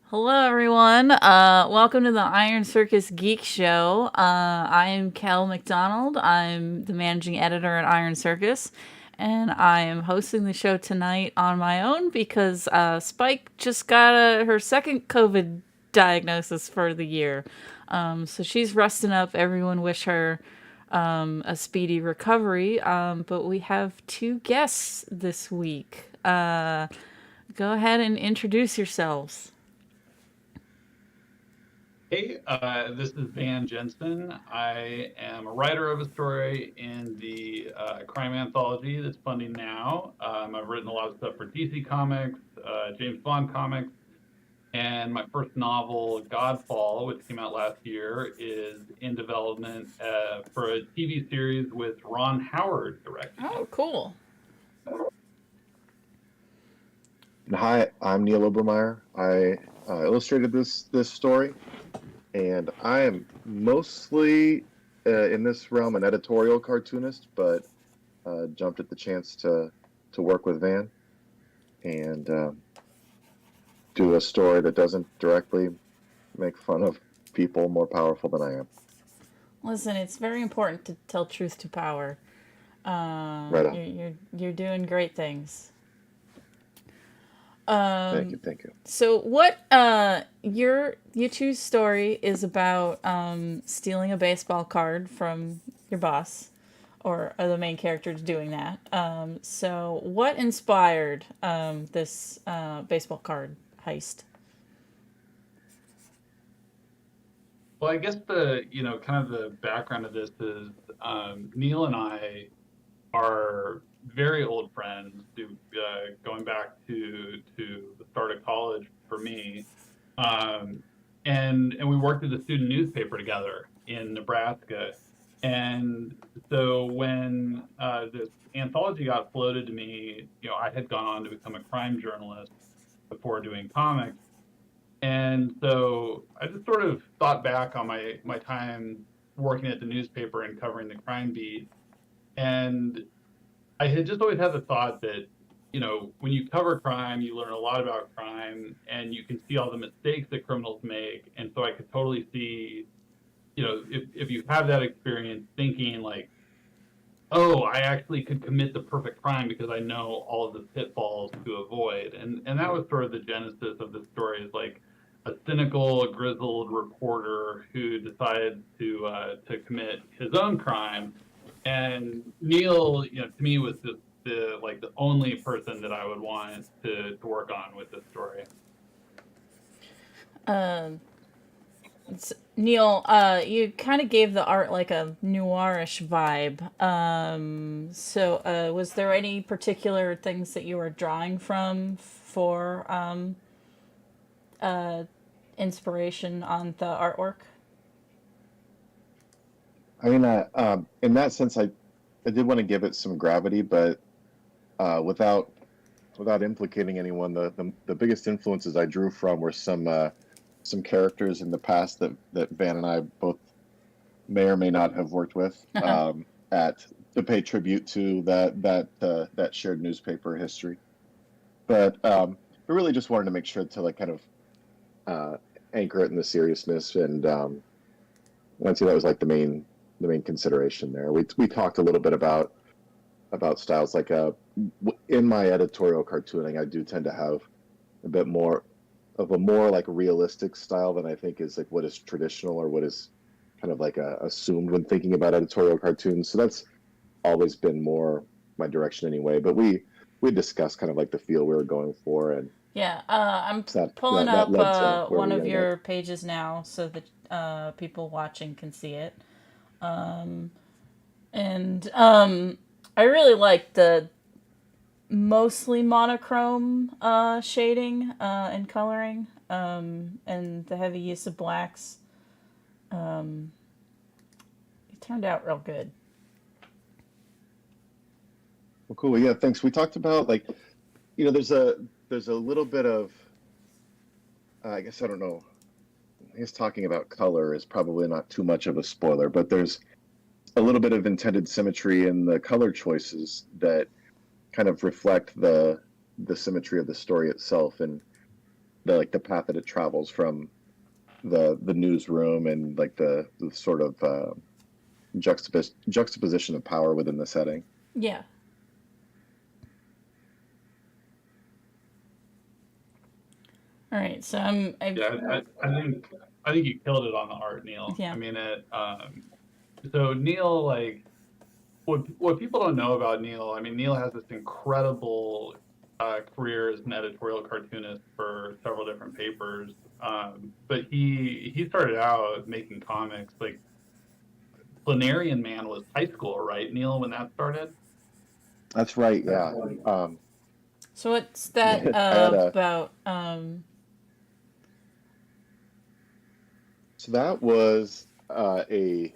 Hello, everyone. Welcome to the Iron Circus Geek Show. I am Kel McDonald. I'm the managing editor at Iron Circus, and I am hosting the show tonight on my own because Spike just got her second COVID diagnosis for the year. So she's resting up. Everyone wish her a speedy recovery. But we have two guests this week. Go ahead and introduce yourselves. Hey, this is Van Jensen. I am a writer of a story in the crime anthology that's funding now. I've written a lot of stuff for DC Comics, James Bond comics, and my first novel, Godfall, which came out last year, is in development for a TV series with Ron Howard directing it. Oh, cool. And hi, I'm Neal Obermeyer. I illustrated this story, and I am mostly in this realm an editorial cartoonist, but jumped at the chance to work with Van and do a story that doesn't directly make fun of people more powerful than I am. Listen, it's very important to tell truth to power. Right on. You're doing great things. Thank you. So what your YouTube's story is about stealing a baseball card from your boss, or the main character's doing that. So what inspired this baseball card heist? Well, I guess the kind of the background of this is Neal and I are very old friends, going back to the start of college for me, and we worked at the student newspaper together in Nebraska. And so when this anthology got floated to me, I had gone on to become a crime journalist before doing comics, and so I just sort of thought back on my time working at the newspaper and covering the crime beat, and I had just always had the thought that, when you cover crime, you learn a lot about crime and you can see all the mistakes that criminals make. And so I could totally see, if you have that experience thinking like, oh, I actually could commit the perfect crime because I know all of the pitfalls to avoid. And that was sort of the genesis of the story, is like a cynical, grizzled reporter who decided to commit his own crime. And Neal, to me, was just the only person that I would want to work on with this story. Um, Neil, you kind of gave the art like a noirish vibe. So was there any particular things that you were drawing from for uh, inspiration on the artwork? I mean, in that sense, I did want to give it some gravity, but without implicating anyone, the biggest influences I drew from were some characters in the past that Van and I both may or may not have worked with at to pay tribute to that shared newspaper history. But we really just wanted to make sure to like kind of anchor it in the seriousness, and I'd say that was like the main consideration there. We talked a little bit about styles like in my editorial cartooning, I do tend to have a bit more of a more like realistic style than I think is like what is traditional or what is kind of like assumed when thinking about editorial cartoons. So that's always been more my direction anyway. But we discussed kind of like the feel we were going for, and Yeah, I'm pulling that up led to where one we of ended up. your pages now so that people watching can see it. Um, and I really like the mostly monochrome shading and coloring, and the heavy use of blacks. Um, it turned out real good. Well, cool. Yeah, thanks. We talked about like, there's a little bit of I guess I don't know. I guess talking about color is probably not too much of a spoiler, but there's a little bit of intended symmetry in the color choices that kind of reflect the symmetry of the story itself. And the path that it travels from the newsroom and like the sort of juxtaposition of power within the setting. Yeah. All right. So Yeah, I think you killed it on the art, Neal. Yeah. I mean, so Neal, like, what people don't know about Neal, I mean, Neal has this incredible career as an editorial cartoonist for several different papers. But he started out making comics. Like, Planarian Man was high school, right, Neal, when that started? That's right. Yeah. So what's that I had about? So that was a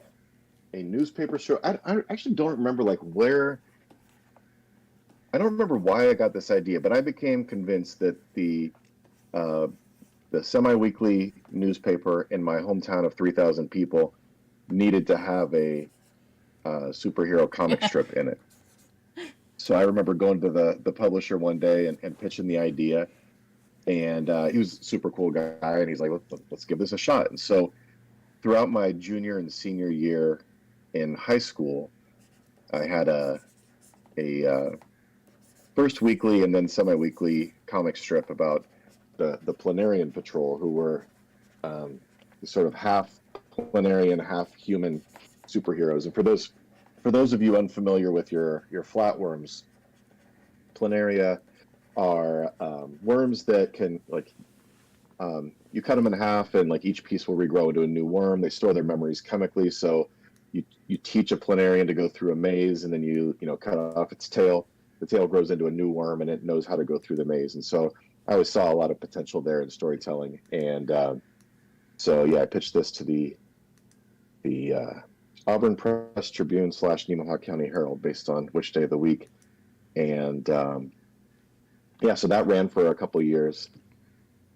newspaper show. I actually don't remember like where. I don't remember why I got this idea, but I became convinced that the semi-weekly newspaper in my hometown of 3,000 people needed to have a superhero comic strip in it. So I remember going to the publisher one day and pitching the idea, and he was a super cool guy, and he's like, let's give this a shot. And so throughout my junior and senior year in high school, I had a first weekly and then semi-weekly comic strip about the Planarian Patrol, who were sort of half Planarian, half human superheroes. And for those of you unfamiliar with your flatworms, Planaria are worms that can you cut them in half and like each piece will regrow into a new worm. They store their memories chemically, so you teach a Planarian to go through a maze, and then you cut off its tail. The tail grows into a new worm, and it knows how to go through the maze. And so I always saw a lot of potential there in storytelling. And so yeah, I pitched this to the Auburn Press Tribune / Nemaha County Herald, based on which day of the week. And yeah, so that ran for a couple of years,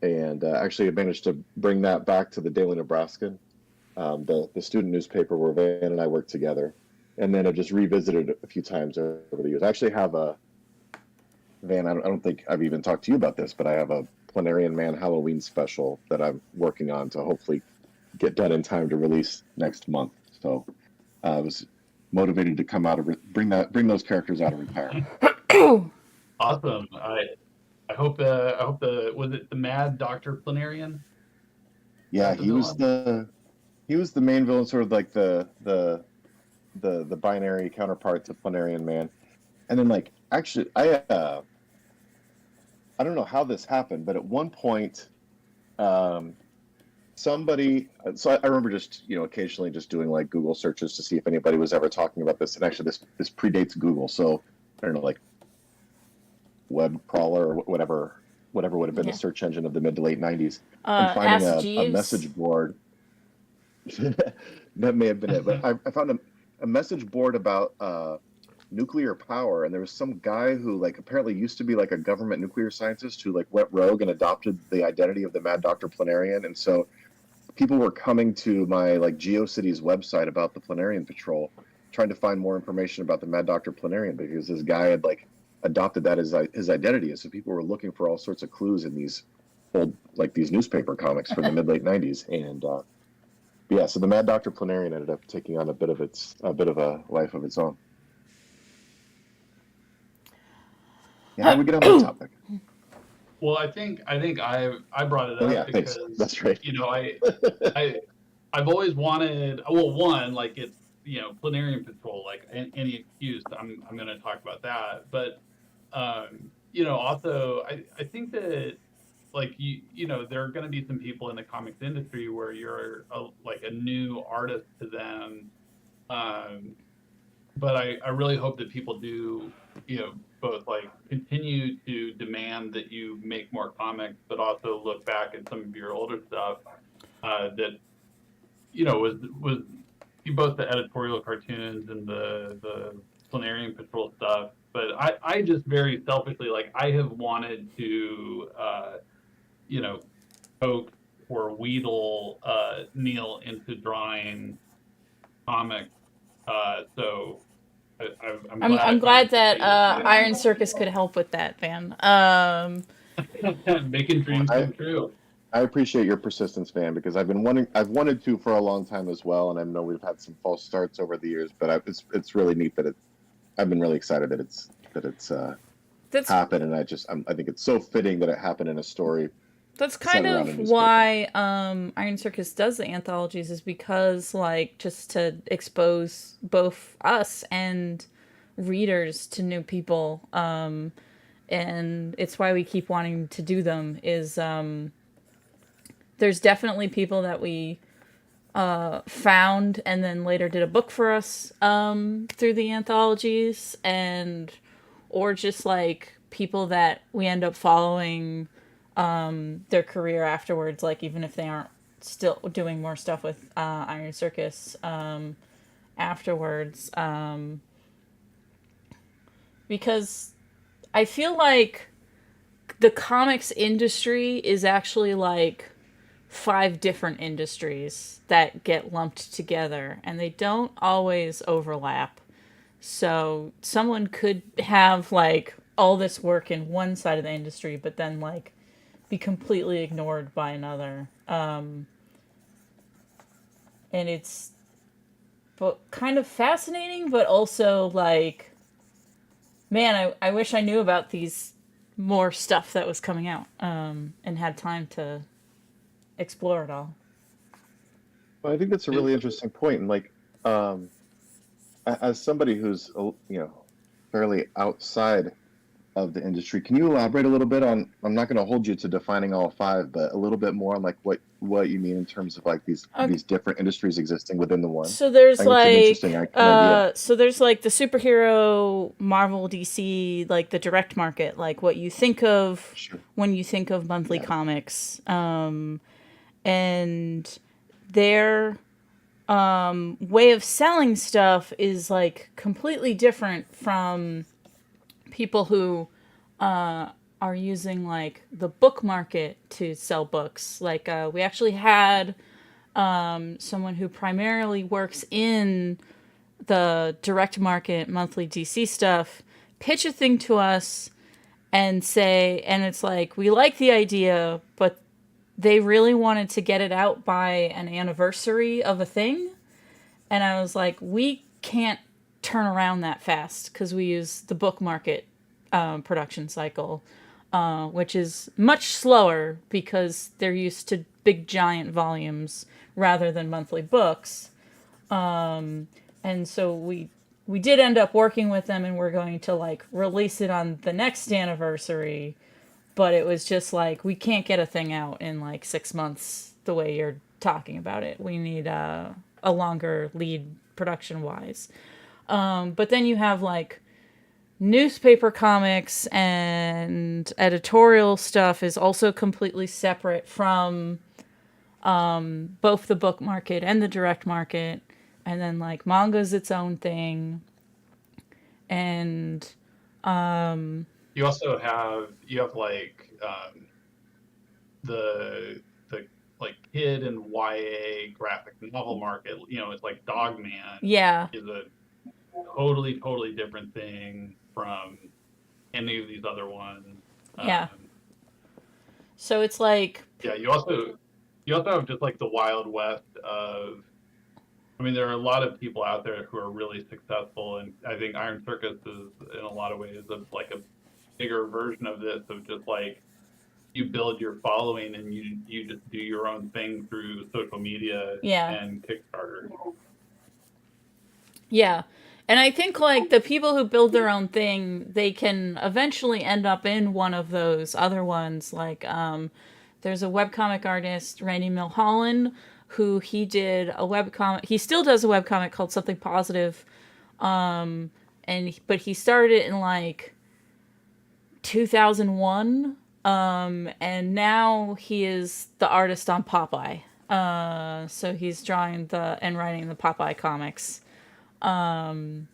and actually I managed to bring that back to the Daily Nebraskan, the student newspaper where Van and I worked together. And then I've just revisited it a few times over the years. I actually have Van, I don't think I've even talked to you about this, but I have a Planarian Man Halloween special that I'm working on to hopefully get done in time to release next month. So I was motivated to come out of bring those characters out of retirement. Awesome. I hope was it the Mad Dr. Planarian? Yeah, he was the main villain, sort of like the binary counterpart to Planarian Man. And then like actually I don't know how this happened, but at one point somebody, so I remember just occasionally just doing like Google searches to see if anybody was ever talking about this. And actually this predates Google, so I don't know, like web crawler or whatever would have been the search engine of the mid to late 90s, and finding a message board. That may have been it, but I found a message board about nuclear power, and there was some guy who like apparently used to be like a government nuclear scientist who like went rogue and adopted the identity of the Mad Dr. Planarian. And so people were coming to my like GeoCities website about the Planarian Patrol, trying to find more information about the Mad Dr. Planarian, because this guy had like adopted that as his identity. And so people were looking for all sorts of clues in these old, like these newspaper comics from the mid late 90s. And yeah, so the Mad Dr. Planarian ended up taking on a bit of a life of its own. Yeah, how do we get on that topic? Well, I think I brought it up because thanks. That's right. I've always wanted, well, one, like it's Planarian Patrol, like any excuse, I'm going to talk about that. But also I think that like there are going to be some people in the comics industry where you're like a new artist to them, but I really hope that people do both like continue to demand that you make more comics, but also look back at some of your older stuff that was both the editorial cartoons and the Planarian Patrol stuff. But I just very selfishly, like, I have wanted to coax or wheedle Neal into drawing comics. So I'm glad that Iron Circus could help with that, Van. Making dreams I come true. I appreciate your persistence, man, because I've wanted to for a long time as well, and I know we've had some false starts over the years, but it's really neat that I've been really excited that it's That's happened, and I think it's so fitting that it happened in a story that's kind centered around a of newspaper. why Iron Circus does the anthologies, is because like just to expose both us and readers to new people, and it's why we keep wanting to do them. Is there's definitely people that we found and then later did a book for us through the anthologies, and or just like people that we end up following their career afterwards, like even if they aren't still doing more stuff with Iron Circus afterwards, because I feel like the comics industry is actually like 5 different industries that get lumped together, and they don't always overlap. So someone could have like all this work in one side of the industry, but then like be completely ignored by another. And it's but kind of fascinating, but also like, man, I wish I knew about these more stuff that was coming out, and had time to explore it all. Well, I think that's a really interesting point, and like um, as somebody who's fairly outside of the industry, can you elaborate a little bit on? I'm not going to hold you to defining all 5, but a little bit more on like what you mean in terms of like Okay. these different industries existing within the one. So there's I think it's an like interesting idea. so there's like the superhero Marvel DC, like the direct market, like what you think of Sure. when you think of monthly Yeah. comics. And their way of selling stuff is like completely different from people who are using like the book market to sell books. Like we actually had someone who primarily works in the direct market monthly DC stuff pitch a thing to us and say, and it's like, we like the idea, but they really wanted to get it out by an anniversary of a thing. And I was like, we can't turn around that fast because we use the book market production cycle, which is much slower because they're used to big giant volumes rather than monthly books. And so we did end up working with them, and we're going to like release it on the next anniversary, but it was just like, we can't get a thing out in like 6 months the way you're talking about it. We need a longer lead production wise. But then you have like newspaper comics, and editorial stuff is also completely separate from both the book market and the direct market. And then like manga's its own thing. And you have like the like kid and YA graphic novel market. It's like Dogman yeah, is a totally different thing from any of these other ones. yeah. Um, So it's like, yeah, you also have just like the wild west of. I mean, there are a lot of people out there who are really successful, and I think Iron Circus is in a lot of ways like a bigger version of this, of just like you build your following and you just do your own thing through social media yeah, and Kickstarter. yeah. And I think like the people who build their own thing, they can eventually end up in one of those other ones. Like there's a webcomic artist, Randy Milholland, who he did a webcomic. He still does a webcomic called Something Positive. But he started it in like 2001. And now he is the artist on Popeye. So he's drawing the and writing the Popeye comics. And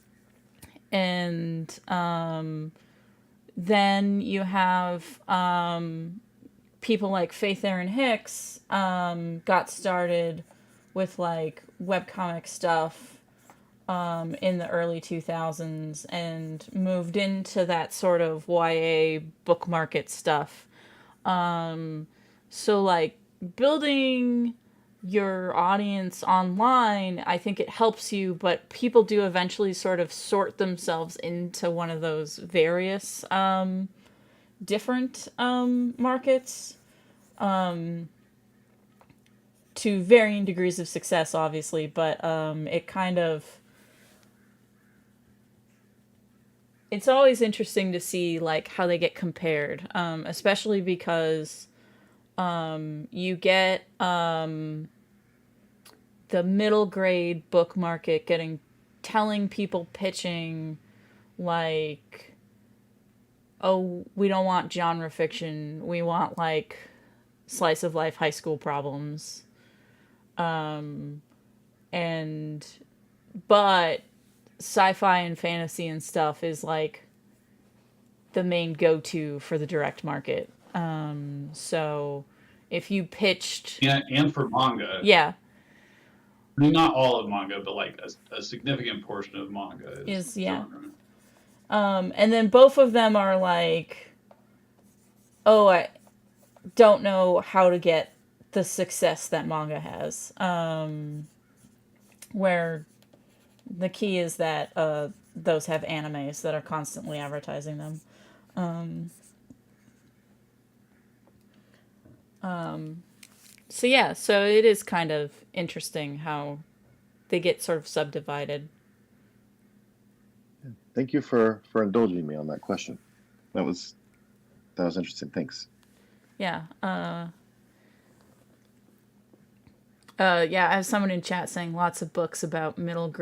then you have people like Faith Erin Hicks got started with like webcomic stuff in the early 2000s and moved into that sort of YA book market stuff. So like building your audience online, I think it helps you, but people do eventually sort of sort themselves into one of those various different markets, to varying degrees of success, obviously, but it kind of, it's always interesting to see like how they get compared, especially because you get the middle grade book market telling people, pitching like, oh, we don't want genre fiction, we want like slice of life high school problems, and but sci-fi and fantasy and stuff is like the main go-to for the direct market. So if you pitched, and for manga, yeah, I mean, not all of manga, but like a significant portion of manga is yeah. genre. And then both of them are like, oh, I don't know how to get the success that manga has. Where the key is that those have animes that are constantly advertising them. So yeah, so it is kind of interesting how they get sort of subdivided. Thank you for indulging me on that question. That was interesting. Thanks. Yeah. Yeah, I have someone in chat saying lots of books about middle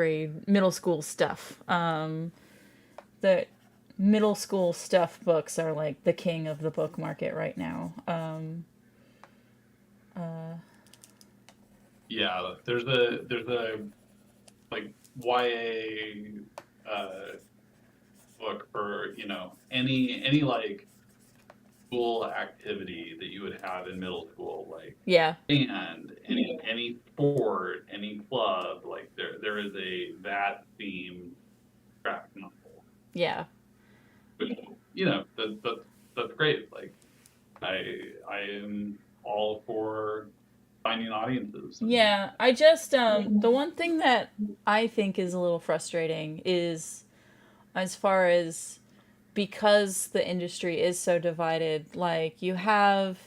school stuff. The middle school stuff books are like the king of the book market right now. Yeah, there's a like YA book for, you know, any like school activity that you would have in middle school, like Yeah. band, any sport, any club, like there is that theme graphic novel. Yeah. Which, you know, that's great. Like I am all for finding audiences. Yeah, I just the one thing that I think is a little frustrating is, as far as, because the industry is so divided, like you have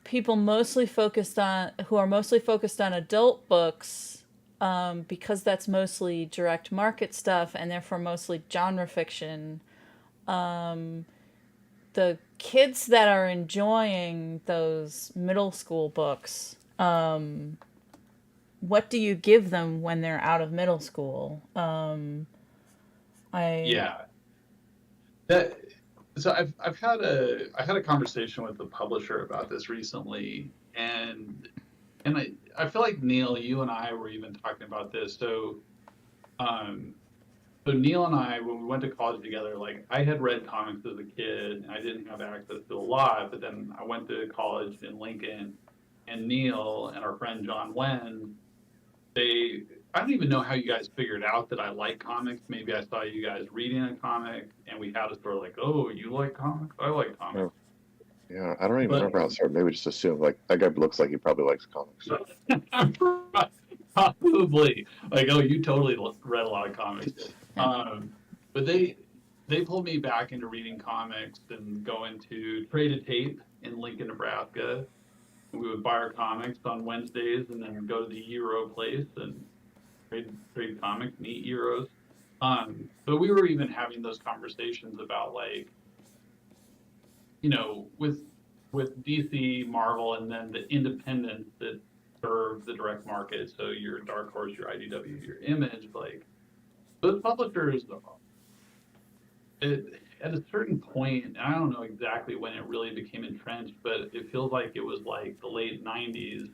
people who are mostly focused on adult books, because that's mostly direct market stuff and therefore mostly genre fiction. The kids that are enjoying those middle school books, what do you give them when they're out of middle school? Yeah. That so I've had a conversation with the publisher about this recently, and I feel like Neal, you and I were even talking about this. So Neal and I, when we went to college together, like I had read comics as a kid and I didn't have access to a lot, but then I went to college in Lincoln, and Neal and our friend John Wen, I don't even know how you guys figured out that I like comics. Maybe I saw you guys reading a comic and we had a story like, oh, you like comics? I like comics. Oh, yeah, I don't even remember how it started. Maybe just assume like that guy looks like he probably likes comics. Probably like, oh, you totally read a lot of comics. But they pulled me back into reading comics and going to Traded Tape in Lincoln, Nebraska. We would buy our comics on Wednesdays and then go to the Euro place and trade comics and eat Euros. But we were even having those conversations about, like, you know, with DC, Marvel, and then the independents that serve the direct market. So your Dark Horse, your IDW, your Image, like those publishers, at a certain point, and I don't know exactly when it really became entrenched, but it feels like it was like the late 90s.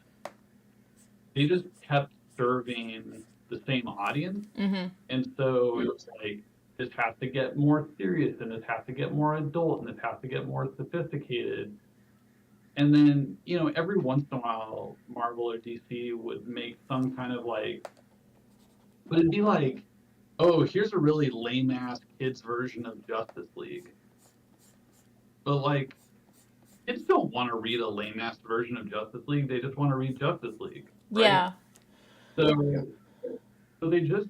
They just kept serving the same audience. Mm-hmm. And so it was like, this has to get more serious, and this has to get more adult, and this has to get more sophisticated. And then, you know, every once in a while, Marvel or DC would make some kind of like, but it'd be like, oh, here's a really lame ass kids version of Justice League. But like, kids don't want to read a lame-ass version of Justice League. They just want to read Justice League, right? Yeah. Yeah. So they just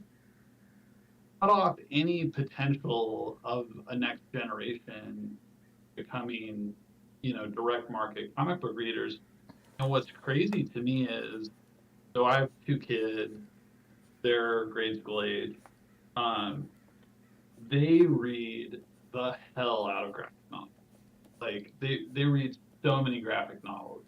cut off any potential of a next generation becoming, direct market comic book readers. And what's crazy to me is, so I have two kids, they're grade school age. Um, they read the hell out of graphic novels. Like they read so many graphic novels.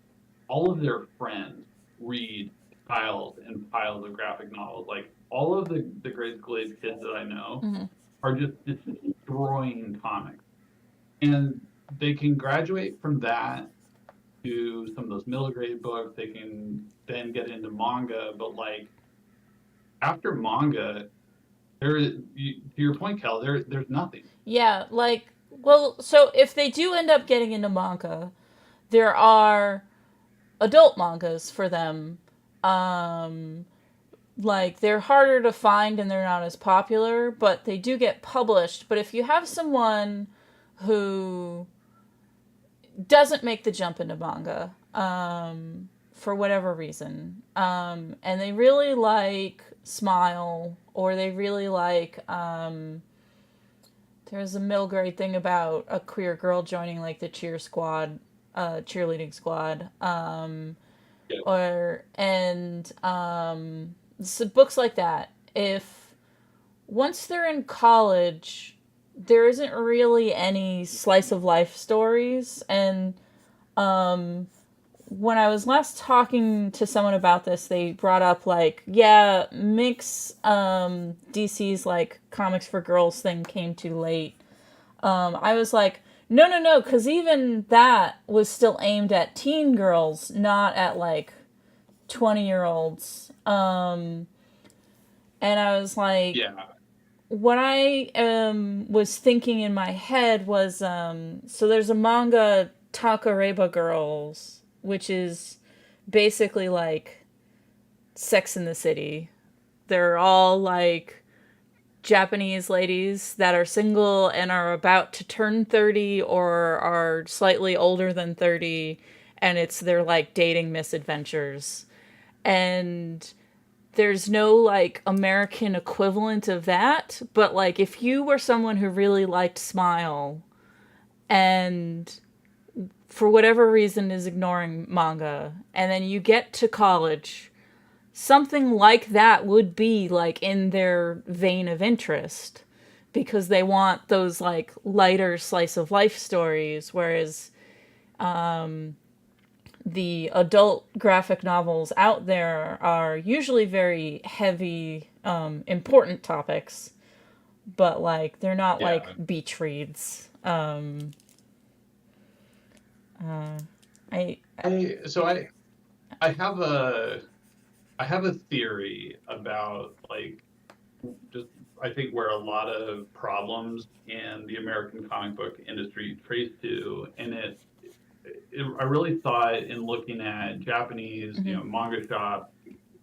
All of their friends read piles and piles of graphic novels. Like all of the grade school age kids that I know Mm-hmm. are just destroying comics. And they can graduate from that to some of those middle grade books. They can then get into manga, but like after manga, to your point, Kel, there's nothing. Yeah, like, well, so if they do end up getting into manga, there are adult mangas for them. Um, like, they're harder to find and they're not as popular, but they do get published. But if you have someone who doesn't make the jump into manga, for whatever reason, and they really like Smile, or they really like, there's a middle grade thing about a queer girl joining like the cheerleading squad, Yeah. so books like that. If once they're in college, there isn't really any slice of life stories, and when I was last talking to someone about this, they brought up like, yeah, mix DC's like comics for girls thing came too late. I was like, no, because even that was still aimed at teen girls, not at like 20-year-olds. And I was like, Yeah. what I was thinking in my head was, so there's a manga, Takareba Girls, which is basically like Sex in the City. They're all like Japanese ladies that are single and are about to turn 30 or are slightly older than 30, and it's their like dating misadventures. And there's no like American equivalent of that, but like if you were someone who really liked Smile and for whatever reason is ignoring manga, and then you get to college, something like that would be like in their vein of interest, because they want those like lighter slice of life stories, whereas the adult graphic novels out there are usually very heavy, important topics, but like they're not Yeah. like beach reads. I I have a theory about like just I think where a lot of problems in the American comic book industry trace to, and I really saw it in looking at Japanese, manga shops,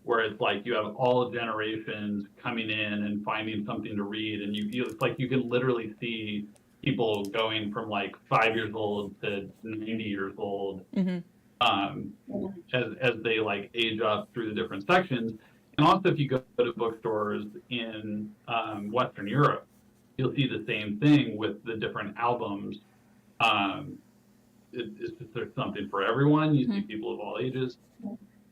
where it's like you have all generations coming in and finding something to read, and it's like you can literally see people going from like 5 years old to 90 years old, um, as they like age up through the different sections. And also, if you go to bookstores in Western Europe, you'll see the same thing with the different albums. Um, it's just there's something for everyone. You see people of all ages.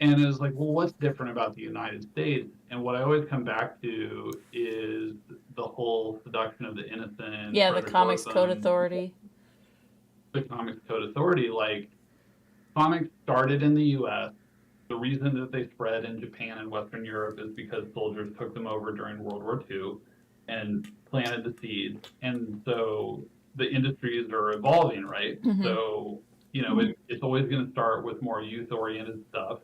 And it's like, well, what's different about the United States? And what I always come back to is the whole seduction of the innocent. Yeah, the Comics Code Authority. The Comics Code Authority. Like, comics started in the U.S. The reason that they spread in Japan and Western Europe is because soldiers took them over during World War II and planted the seeds. And so the industries are evolving, right? So, it's always going to start with more youth-oriented stuff,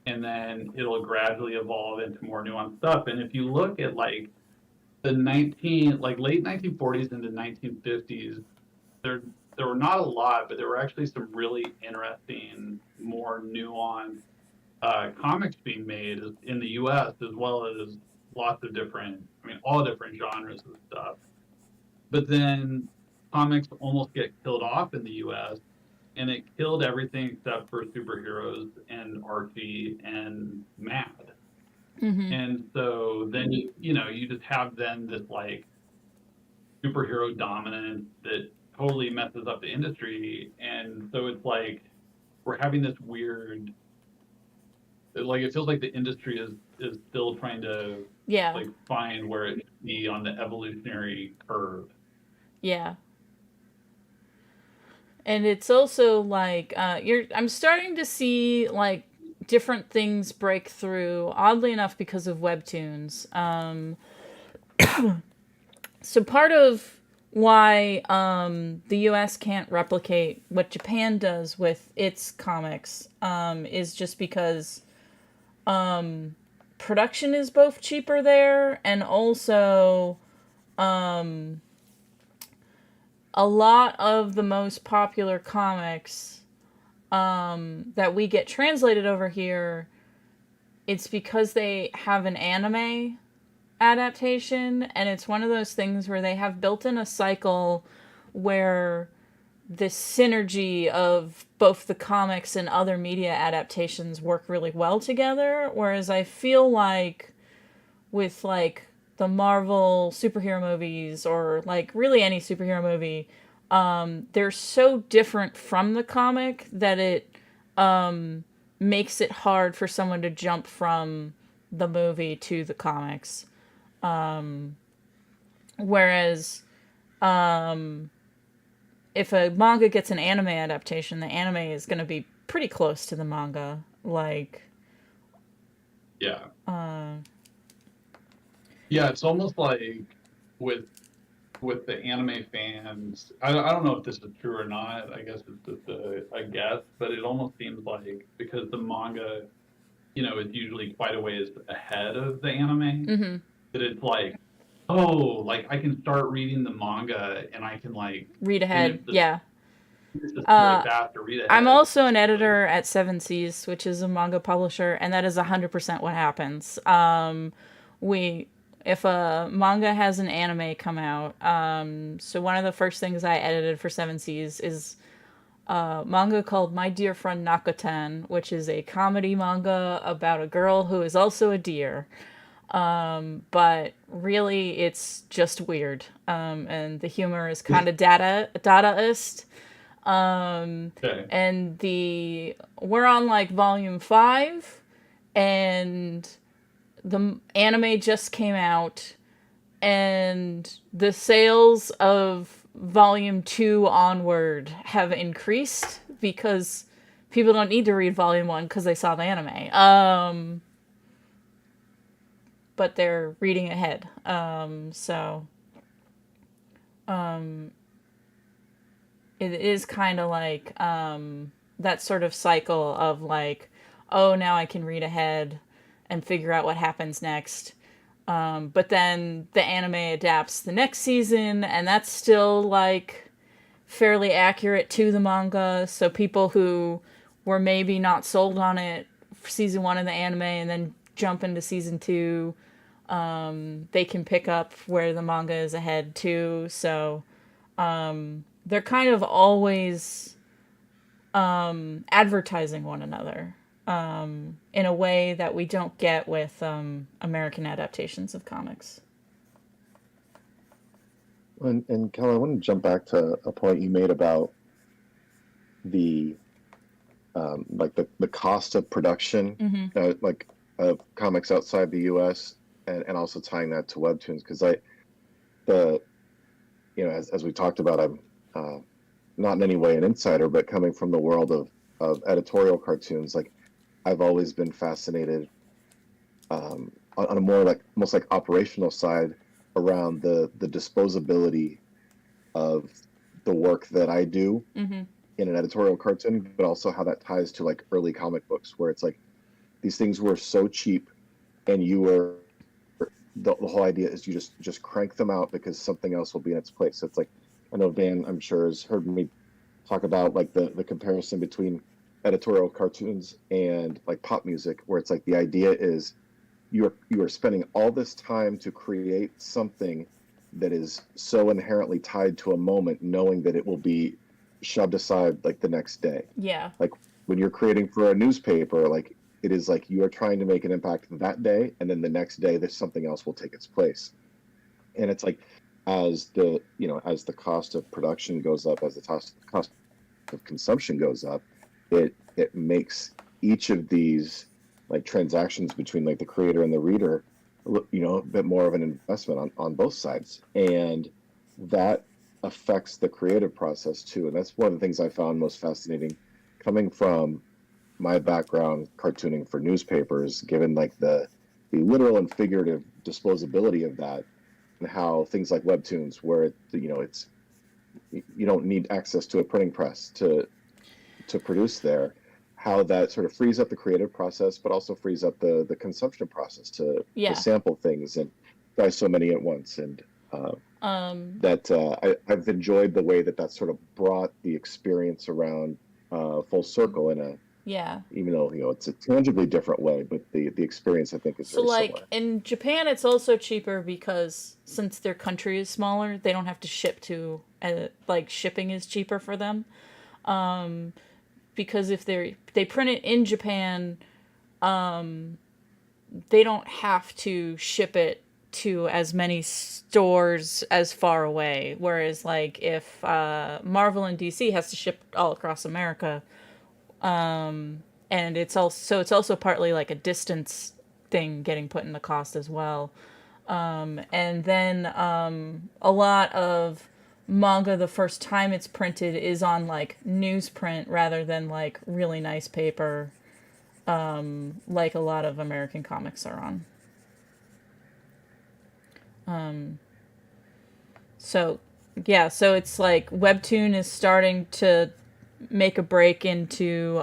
and then it'll gradually evolve into more nuanced stuff. And if you look at like the late 1940s into 1950s, there were not a lot, but there were actually some really interesting, more nuanced comics being made in the U.S. as well as lots of different, all different genres of stuff. But then comics almost get killed off in the U.S. and it killed everything except for superheroes and Archie and Mad. Mm-hmm. And so then you just have then this like superhero dominance that totally messes up the industry. And so it's like we're having this weird, like it feels like the industry is still trying to Yeah. like find where it should be on the evolutionary curve. Yeah. And it's also like I'm starting to see like different things break through, oddly enough, because of webtoons. So part of why the US can't replicate what Japan does with its comics is just because production is both cheaper there, and also a lot of the most popular comics that we get translated over here, it's because they have an anime adaptation, and it's one of those things where they have built in a cycle where this synergy of both the comics and other media adaptations work really well together, whereas I feel like with like the Marvel superhero movies, or like really any superhero movie, they're so different from the comic that it makes it hard for someone to jump from the movie to the comics. Whereas if a manga gets an anime adaptation, the anime is going to be pretty close to the manga. Like, Yeah. Yeah, it's almost like with the anime fans, I don't know if this is true or not. I guess it's just a guess, but it almost seems like because the manga, is usually quite a ways ahead of the anime, that it's like, oh, like I can start reading the manga and I can like read ahead. finish this Yeah. really fast to read ahead. I'm also an editor at Seven Seas, which is a manga publisher, and that is 100% what happens. If a manga has an anime come out, so one of the first things I edited for Seven Seas is a manga called My Dear Friend Nakatan, which is a comedy manga about a girl who is also a deer. But really, it's just weird, and the humor is kind of Dadaist. Okay. And we're on like volume 5, and the anime just came out, and the sales of volume 2 onward have increased because people don't need to read volume 1 because they saw the anime. But they're reading ahead. It is kind of like that sort of cycle of like, oh, now I can read ahead and figure out what happens next. But then the anime adapts the next season, and that's still like fairly accurate to the manga. So people who were maybe not sold on it for season 1 of the anime and then jump into season 2, they can pick up where the manga is ahead too. So they're kind of always advertising one another in a way that we don't get with American adaptations of comics. And Kel, I want to jump back to a point you made about the like the cost of production, of comics outside the U.S. and also tying that to webtoons, because as we talked about, I'm not in any way an insider, but coming from the world of editorial cartoons, like I've always been fascinated on a more like almost like operational side around the disposability of the work that I do in an editorial cartoon, but also how that ties to like early comic books, where it's like these things were so cheap, and the whole idea is you just crank them out because something else will be in its place. So it's like, I know Dan, I'm sure, has heard me talk about like the comparison between editorial cartoons and like pop music, where it's like the idea is you are spending all this time to create something that is so inherently tied to a moment, knowing that it will be shoved aside like the next day. Yeah. Like when you're creating for a newspaper, like it is like you are trying to make an impact that day, and then the next day there's something else will take its place. And it's like as the as the cost of production goes up, as the cost of consumption goes up, it makes each of these like transactions between like the creator and the reader, a bit more of an investment on both sides, and that affects the creative process too. And that's one of the things I found most fascinating, coming from my background cartooning for newspapers, given like the literal and figurative disposability of that, and how things like webtoons, where it's you don't need access to a printing press to produce there, how that sort of frees up the creative process, but also frees up the consumption process to Yeah. sample things and try so many at once. And that I've enjoyed the way that sort of brought the experience around full circle in a, Yeah. even though it's a tangibly different way, but the experience I think is So very like similar. in Japan, it's also cheaper because since their country is smaller, they don't have to ship to like shipping is cheaper for them. Because if they print it in Japan, they don't have to ship it to as many stores as far away. Whereas like if Marvel and DC has to ship all across America, and it's also partly like a distance thing getting put in the cost as well. And then a lot of manga, the first time it's printed is on like newsprint rather than like really nice paper, like a lot of American comics are on. So yeah, so it's like Webtoon is starting to make a break into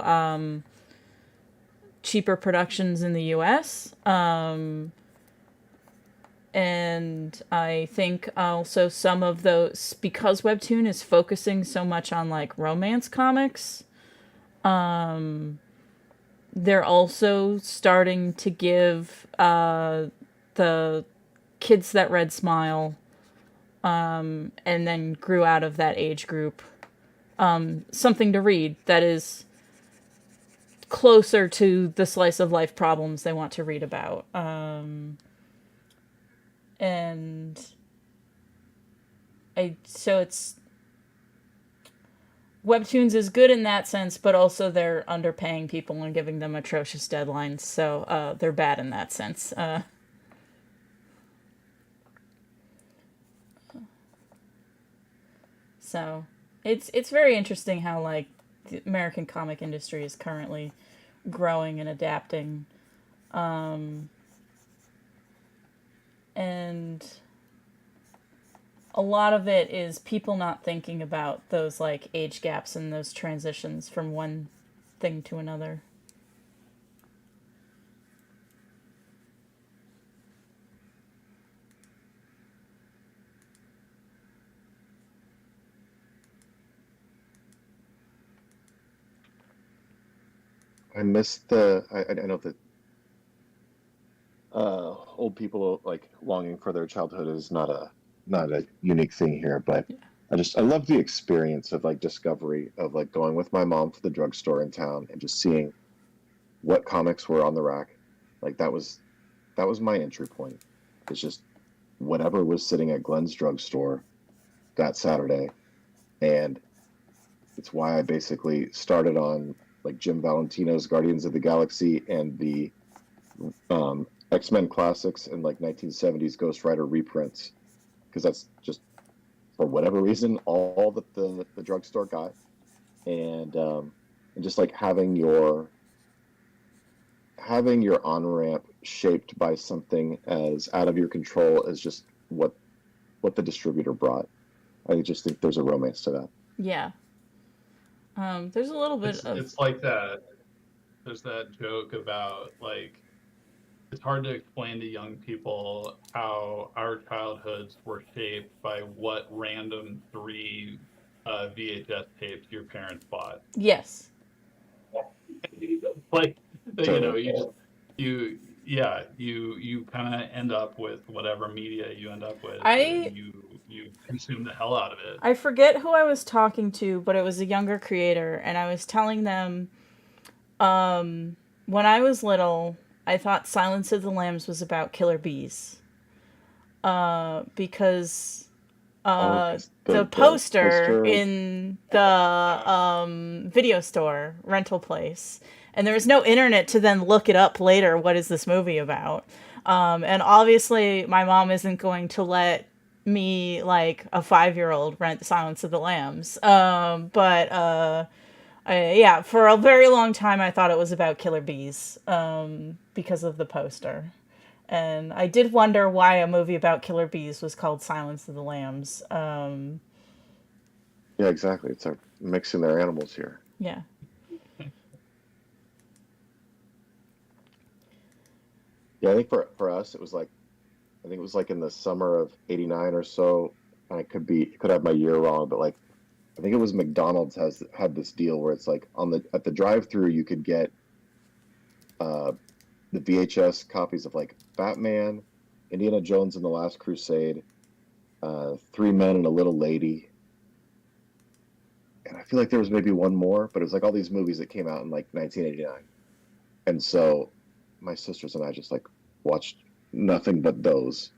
cheaper productions in the US. And I think also some of those, because Webtoon is focusing so much on like romance comics, they're also starting to give the kids that read Smile and then grew out of that age group something to read that is closer to the slice of life problems they want to read about. And so it's Webtoons is good in that sense, but also they're underpaying people and giving them atrocious deadlines, so they're bad in that sense. So it's very interesting how like the American comic industry is currently growing and adapting, and a lot of it is people not thinking about those like age gaps and those transitions from one thing to another. I miss I know that old people like longing for their childhood is not a unique thing here, but I love the experience of like discovery of like going with my mom to the drugstore in town and just seeing what comics were on the rack. Like that was my entry point. It's just whatever was sitting at Glenn's drugstore that Saturday, and it's why I basically started on like Jim Valentino's Guardians of the Galaxy and the X-Men classics and like 1970s Ghost Rider reprints, because that's just for whatever reason all that the drugstore got, and just like having your on ramp shaped by something as out of your control as just what the distributor brought. I just think there's a romance to that. Yeah. There's a little bit of It's like that. There's that joke about like it's hard to explain to young people how our childhoods were shaped by what random three VHS tapes your parents bought. yes. Like Totally. you yeah, you kind of end up with whatever media you end up with, and I you consume the hell out of it. I forget who I was talking to, but it was a younger creator, and I was telling them, when I was little, I thought Silence of the Lambs was about killer bees. Because Oh, because the the poster poster. in the video store rental place, and there was no internet to then look it up later. What is this movie about? And obviously, my mom isn't going to let me, like a 5-year-old, rent Silence of the Lambs. Yeah, for a very long time, I thought it was about killer bees, because of the poster. And I did wonder why a movie about killer bees was called Silence of the Lambs. Yeah, exactly. It's a mixing their animals here. Yeah. Yeah, I think for us it was like I think it was like in the summer of '89 or so. I could have my year wrong, but like I think it was McDonald's has had this deal where it's like on the at the drive-through you could get uh the VHS copies of like Batman, Indiana Jones and the Last Crusade, Three Men and a Little Lady, and I feel like there was maybe one more, but it was like all these movies that came out in like 1989. And so my sisters and I just like watched nothing but those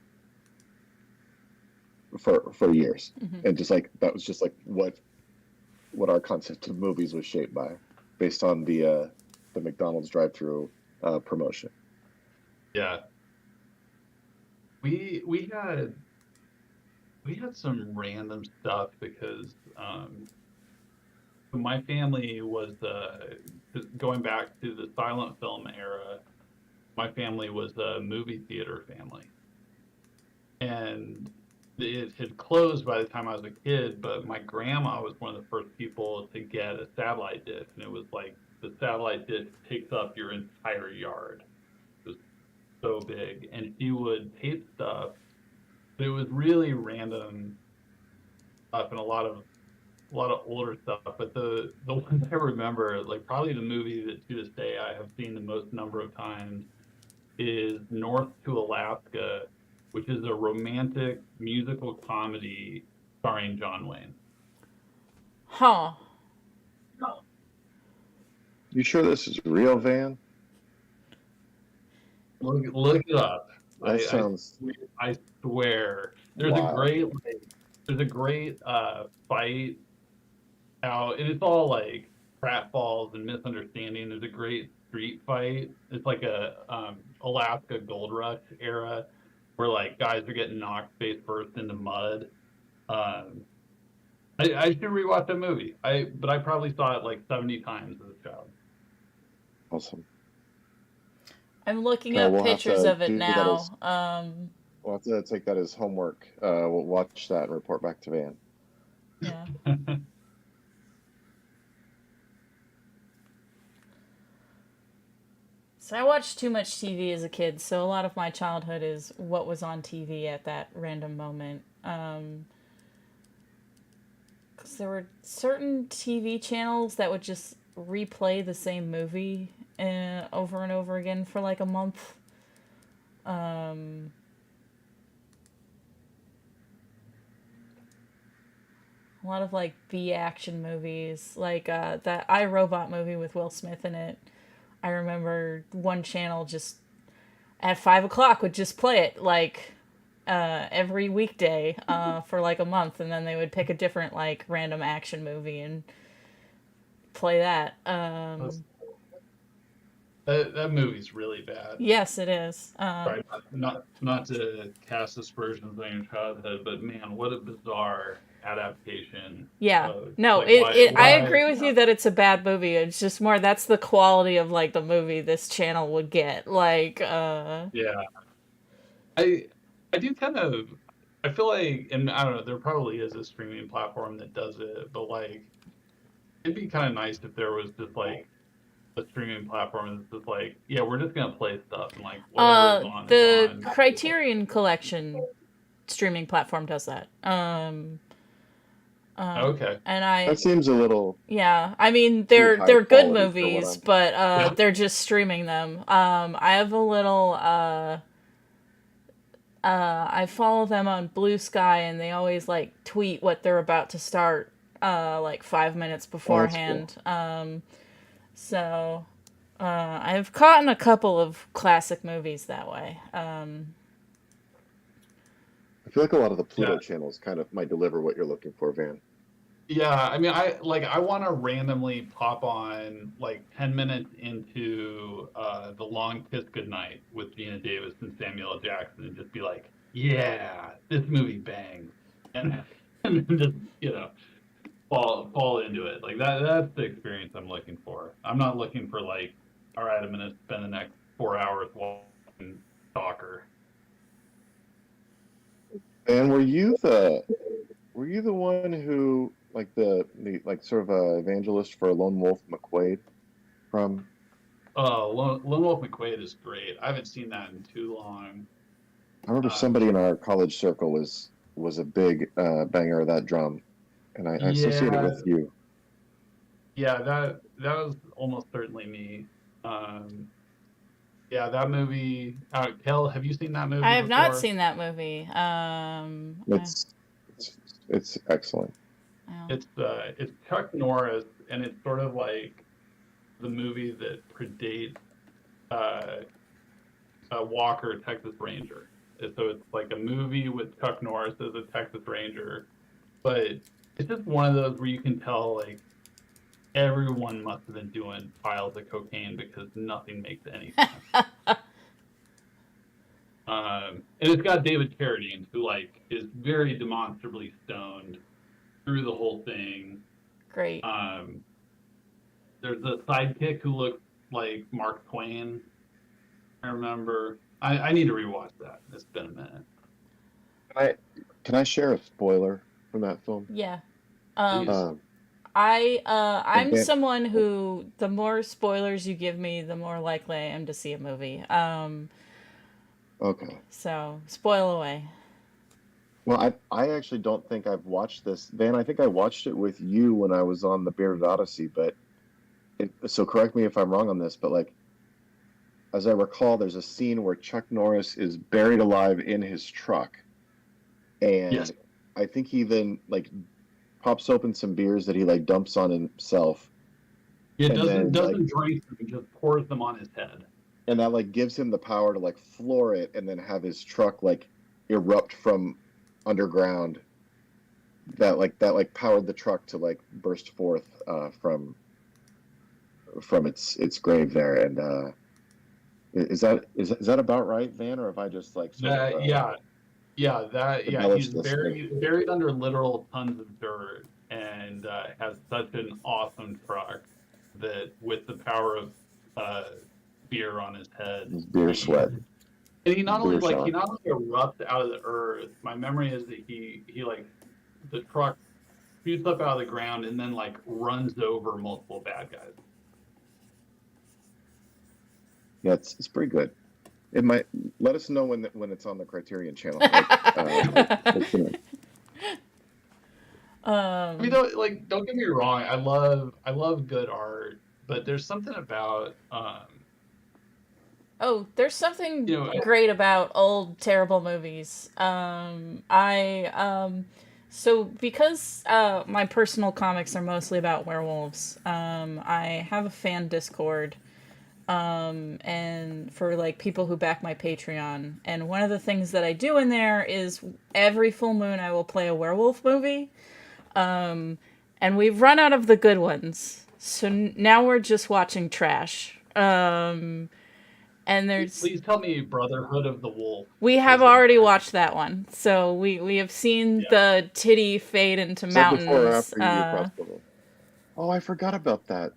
for years. Mm-hmm. And just like that was just like what our concept of movies was shaped by, based on the McDonald's drive-through promotion. Yeah, we we had we had some random stuff because my family was going back to the silent film era. My family was a movie theater family, and it had closed by the time I was a kid. But my grandma was one of the first people to get a satellite dish, and it was like the satellite dish takes up your entire yard. It was so big, and she would tape stuff. But it was really random stuff and a lot of older stuff. But the ones I remember, like probably the movie that to this day I have seen the most number of times is North to Alaska, which is a romantic musical comedy starring John Wayne. Huh. You sure this is real, Van? Look it up. That I sounds I swear. wild. There's a great fight out, and it's all like pratfalls and misunderstanding. There's a great street fight. It's like a Alaska Gold Rush era where like guys are getting knocked face first into mud. Um, I should rewatch that movie. But I probably saw it like 70 times as a child. Awesome. I'm looking Okay, up we'll have pictures to of it do that as now. we'll have to take that as homework. We'll watch that and report back to Van. Yeah. So I watched too much TV as a kid, so a lot of my childhood is what was on TV at that random moment. 'Cause there were certain TV channels that would just replay the same movie over and over again for like a month. Um, a lot of like B action movies, like that I, Robot movie with Will Smith in it. I remember one channel just at 5 o'clock would just play it like every weekday for like a month, and then they would pick a different like random action movie and play that. That movie's really bad. Yes, it is. Sorry, not to cast aspersions on your childhood, but man, what a bizarre adaptation Yeah. of No, like I why agree with you that it's a bad movie. It's just more that's the quality of like the movie this channel would get. Like yeah. I I do kind of I feel like, and I don't know, there probably is a streaming platform that does it, but like it'd be kind of nice if there was just like a streaming platform that's just like, yeah, we're just gonna play stuff and like whatever is on is the on. Criterion Collection streaming platform does that. Okay. And That seems a little yeah, I mean too high they're good quality for what movies, I'm. but Yeah. they're just streaming them. I have a little I follow them on Blue Sky, and they always like tweet what they're about to start like 5 minutes Oh, that's cool. beforehand. So I've caught in a couple of classic movies that way. I feel like a lot of the Yeah. Pluto channels kind of might deliver what you're looking for, Van. Yeah, I mean, I want to randomly pop on like 10 minutes into The Long Kiss Goodnight with Gina Davis and Samuel L. Jackson and just be like, yeah, this movie bangs, and, and then just fall into it. Like that's the experience I'm looking for. I'm not looking for like, all right, I'm gonna spend the next 4 hours watching Stalker. And were you the one who like the like sort of evangelist for Lone Wolf McQuade from? Lone Wolf McQuade is great. I haven't seen that in too long. I remember somebody in our college circle was a big banger of that drum, and I associate it Yeah, with you. yeah, that was almost certainly me. Um, yeah, that movie. Kel, have you seen that I movie have not before? seen that movie. It's it's excellent. Oh, It's Chuck Norris, and it's sort of like the movie that predates uh, Walker, Texas Ranger. And so it's like a movie with Chuck Norris as a Texas Ranger, but it's just one of those where you can tell like everyone must have been doing piles of cocaine because nothing makes any sense. And it's got David Carradine, who like is very demonstrably stoned through the whole thing. great. Um, there's a sidekick who looks like Mark Twain. I remember. I need to rewatch that. It's been a minute. I can I share a spoiler from that film? Yeah. Please. I'm Van, someone who the more spoilers you give me, the more likely I am to see a movie. okay. So spoil away. Well, I actually don't think I've watched this. Van, I think I watched it with you when I was on the Bearded Odyssey, but so correct me if I'm wrong on this, but like as I recall, there's a scene where Chuck Norris is buried alive in his truck, Yes. and I think he then like pops open some beers that he like dumps on himself, It and then like doesn't drink them, just pours them on his head. and that like gives him the power to like floor it and then have his truck like erupt from underground. That powered the truck to like burst forth from its grave there. And is that about right, Van, or have I just like sort of Yeah, yeah. He's embellished this thing? buried under literal tons of dirt, and has such an awesome truck that with the power of beer on his head, His beer sweat, and he not only beer shot. erupts out of the earth. My memory is that he like the truck shoots up out of the ground and then like runs over multiple bad guys. Yeah, it's pretty good. It might let us know when it's on the Criterion channel. Like, I mean, don't get me wrong. I love good art, but there's something about Oh, there's something you know great about old terrible movies. So because my personal comics are mostly about werewolves, I have a fan Discord, and for like people who back my Patreon, and one of the things that I do in there is every full moon I will play a werewolf movie, and we've run out of the good ones, so now we're just watching trash. And there's Please tell me Brotherhood of the Wolf. we have already watched that one, so we have seen the titty fade into is that before or mountains. after you crossed over? Oh, I forgot about that.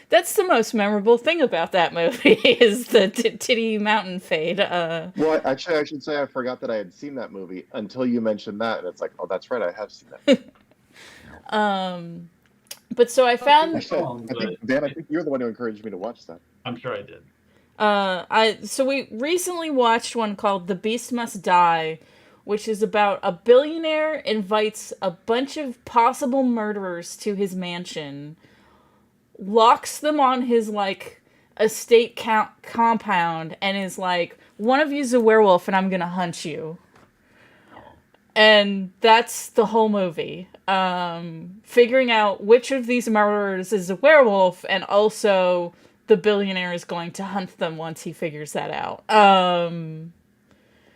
That's the most memorable thing about that movie is the titty mountain fade. Well, actually, I should say I forgot that I had seen that movie until you mentioned that, and it's like, oh, that's right, I have seen that movie. But so I found. Actually, I think you're the one who encouraged me to watch that. I'm sure I did. So we recently watched one called "The Beast Must Die," which is about a billionaire invites a bunch of possible murderers to his mansion, locks them on his, like, estate compound, and is like, one of you's a werewolf and I'm gonna hunt you. And that's the whole movie. Figuring out which of these murderers is a werewolf, and also the billionaire is going to hunt them once he figures that out.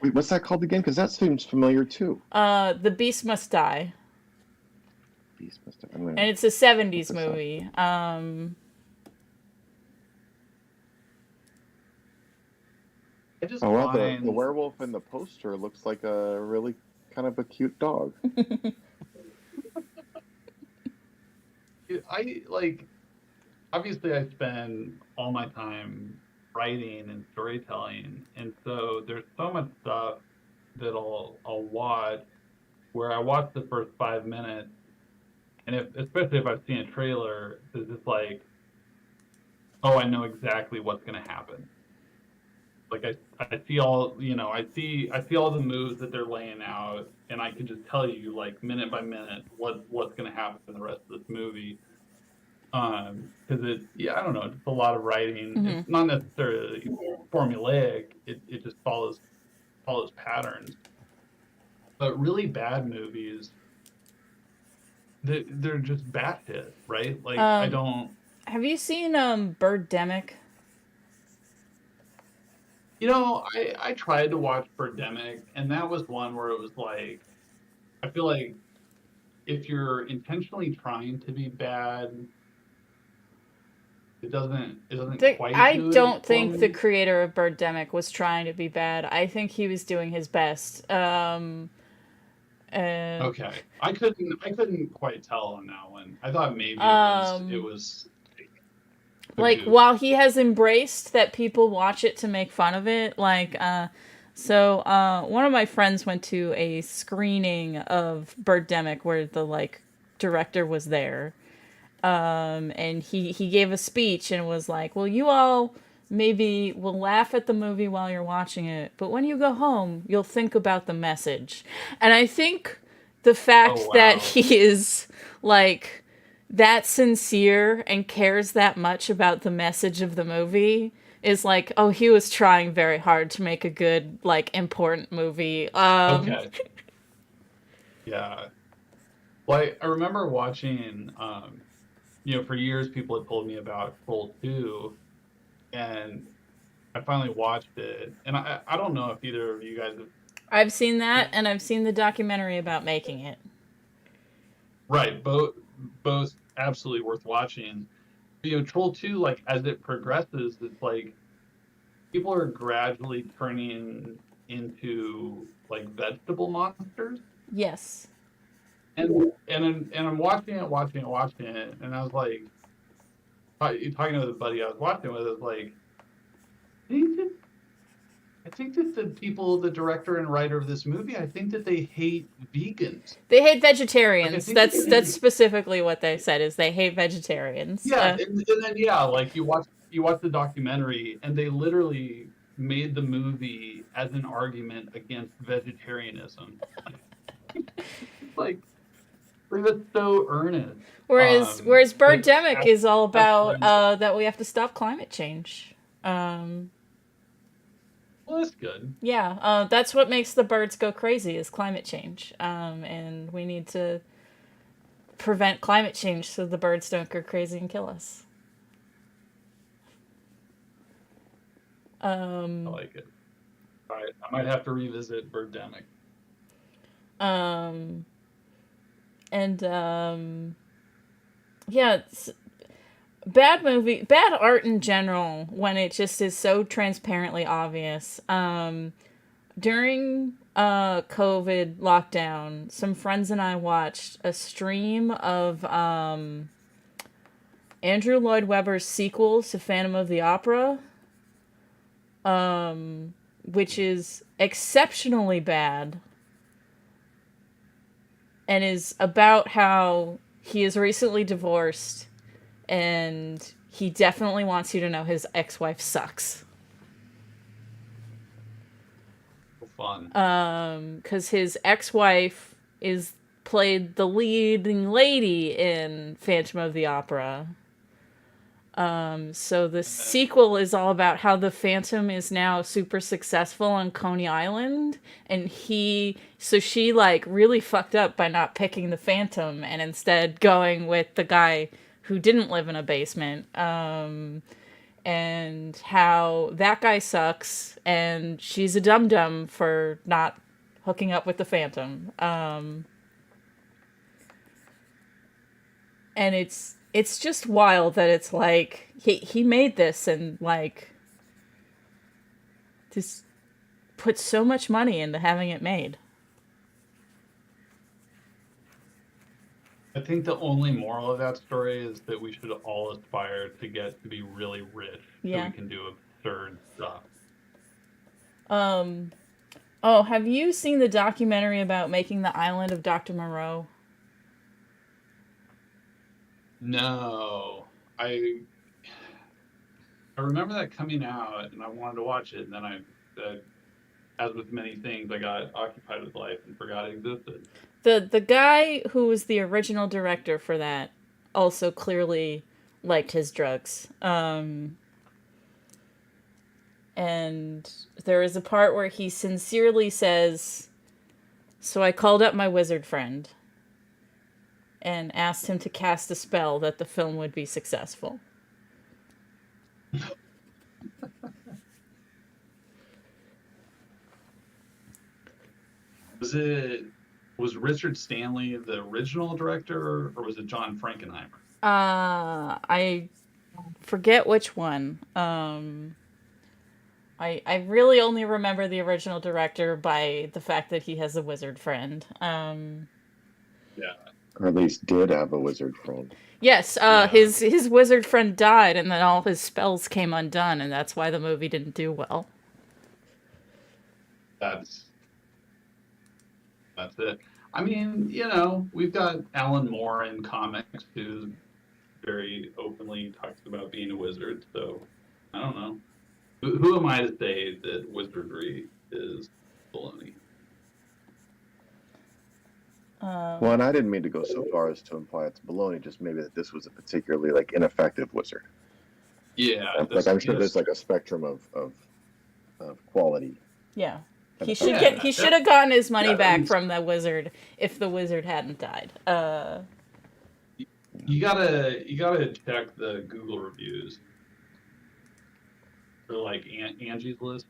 Wait, what's that called again? Because that seems familiar too. The Beast Must Die. Beast Must Die. And it's a 70s movie. I just Oh, well, find the werewolf in the poster looks like a really kind of a cute dog. I like obviously I spend all my time writing and storytelling, and so there's so much stuff that I'll watch where I watch the first 5 minutes, and especially if I've seen a trailer, it's just like, oh, I know exactly what's gonna happen. Like I see all I see all the moves that they're laying out, and I can just tell you like minute by minute what's gonna happen in the rest of this movie. Because I don't know, it's a lot of writing. Mm-hmm. It's not necessarily formulaic. It just follows patterns. But really bad movies, they're just batshit, right? Like I don't. Have you seen Birdemic? I tried to watch Birdemic, and that was one where it was like, I feel like if you're intentionally trying to be bad, it doesn't quite. I don't think the creator of Birdemic was trying to be bad. I think he was doing his best. Okay, I couldn't quite tell on that one. I thought maybe it was like, while he has embraced that people watch it to make fun of it, like, so one of my friends went to a screening of Birdemic where the, like, director was there, and he gave a speech and was like, well, you all maybe will laugh at the movie while you're watching it, but when you go home, you'll think about the message. And I think the fact that he is, like, that sincere and cares that much about the message of the movie is like, oh, he was trying very hard to make a good, like, important movie. Okay. Yeah. Well, I remember watching, for years people had told me about Troll 2, and I finally watched it, and I don't know if either of you guys have. I've seen that, and I've seen the documentary about making it. Right, both absolutely worth watching. Troll 2, like, as it progresses, it's like people are gradually turning into, like, vegetable monsters. Yes. And I'm watching it, and I was like, talking to the buddy I was watching with, I was like, I think that the people, the director and writer of this movie, I think that they hate vegans. They hate vegetarians. Like, that's specifically what they said, is they hate vegetarians. Yeah, and then like you watch the documentary, and they literally made the movie as an argument against vegetarianism. like that's so earnest. Whereas Birdemic is all about that we have to stop climate change. Well, that's good. Yeah, that's what makes the birds go crazy is climate change. And we need to prevent climate change so the birds don't go crazy and kill us. I like it. All right, I might have to revisit Birdemic. Yeah, bad movie, bad art in general, when it just is so transparently obvious. During COVID lockdown, some friends and I watched a stream of Andrew Lloyd Webber's sequel to Phantom of the Opera, which is exceptionally bad and is about how he is recently divorced and he definitely wants you to know his ex-wife sucks. fun. Because his ex-wife played the leading lady in Phantom of the Opera. So the sequel is all about how the Phantom is now super successful on Coney Island, and she like really fucked up by not picking the Phantom and instead going with the guy who didn't live in a basement. And how that guy sucks, and she's a dum-dum for not hooking up with the Phantom. And it's just wild that it's like he made this and like just put so much money into having it made. I think the only moral of that story is that we should all aspire to get to be really rich so Yeah. we can do absurd stuff. Oh, have you seen the documentary about making the island of Dr. Moreau? No, I remember that coming out, and I wanted to watch it, and then as with many things, I got occupied with life and forgot it existed. The guy who was the original director for that also clearly liked his drugs. And there is a part where he sincerely says, "So I called up my wizard friend and asked him to cast a spell that the film would be successful." Was Richard Stanley the original director, or was it John Frankenheimer? I forget which one. I really only remember the original director by the fact that he has a wizard friend. Yeah. Or at least did have a wizard friend. Yes, his wizard friend died, and then all his spells came undone, and that's why the movie didn't do well. That's it. I mean, we've got Alan Moore in comics who very openly talks about being a wizard, so I don't know. Who am I to say that wizardry is baloney? Well, and I didn't mean to go so far as to imply it's baloney, just maybe that this was a particularly like ineffective wizard. Yeah. Like I'm sure there's like a spectrum of quality. Yeah. He should have gotten his money back from the wizard if the wizard hadn't died. You gotta check the Google reviews. Or like Angie's List,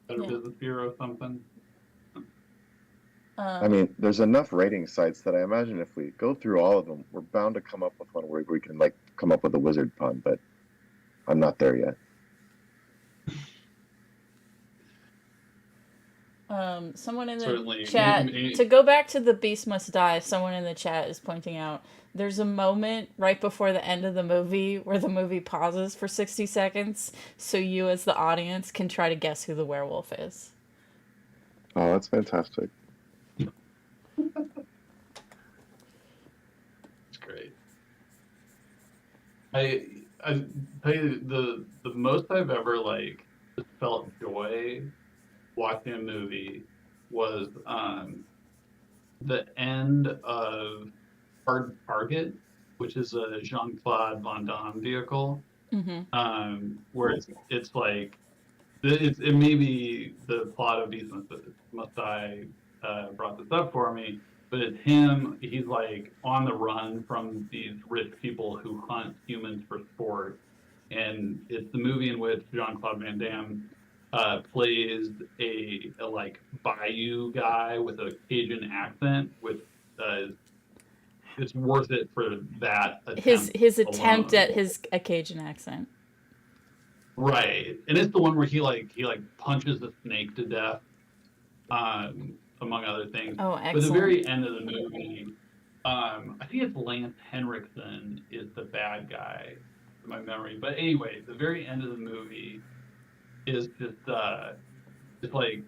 Better Business Bureau, something. I mean, there's enough rating sites that I imagine if we go through all of them, we're bound to come up with one where we can like come up with a wizard pun, but I'm not there yet. Someone in the chat, to go back to The Beast Must Die, someone in the chat is pointing out there's a moment right before the end of the movie where the movie pauses for 60 seconds so you as the audience can try to guess who the werewolf is. Oh, that's fantastic. It's great. I tell you, the most I've ever like felt joy watching a movie was the end of Hard Target, which is a Jean-Claude Van Damme vehicle, where it's like it may be the plot of Beast Must Die brought this up for me, but it's him. He's like on the run from these rich people who hunt humans for sport, and it's the movie in which Jean-Claude Van Damme plays a like bayou guy with a Cajun accent, which it's worth it for that attempt. His attempt at a Cajun accent. Right, and it's the one where he punches a snake to death, among other things. Oh, excellent! But the very end of the movie, I think it's Lance Henriksen is the bad guy, in my memory. But anyway, the very end of the movie is just like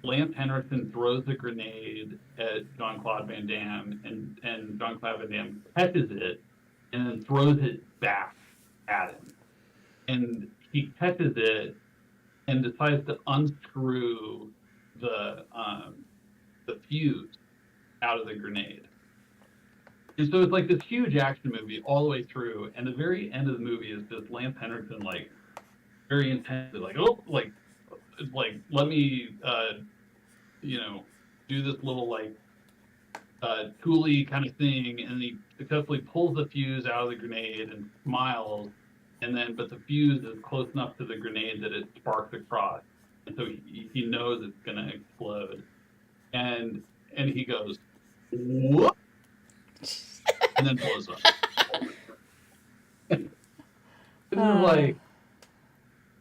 Lance Henriksen throws a grenade at Jean-Claude Van Damme, and Jean-Claude Van Damme catches it and then throws it back at him. And he catches it and decides to unscrew the fuse out of the grenade. And so it's like this huge action movie all the way through, and the very end of the movie is just Lance Henriksen like very intensely like, oh, like let me do this little like tooly kind of thing, and he successfully pulls the fuse out of the grenade and smiles, and then but the fuse is close enough to the grenade that it sparks across, and so he knows it's gonna explode, and he goes, whoop, and then blows up. This is like,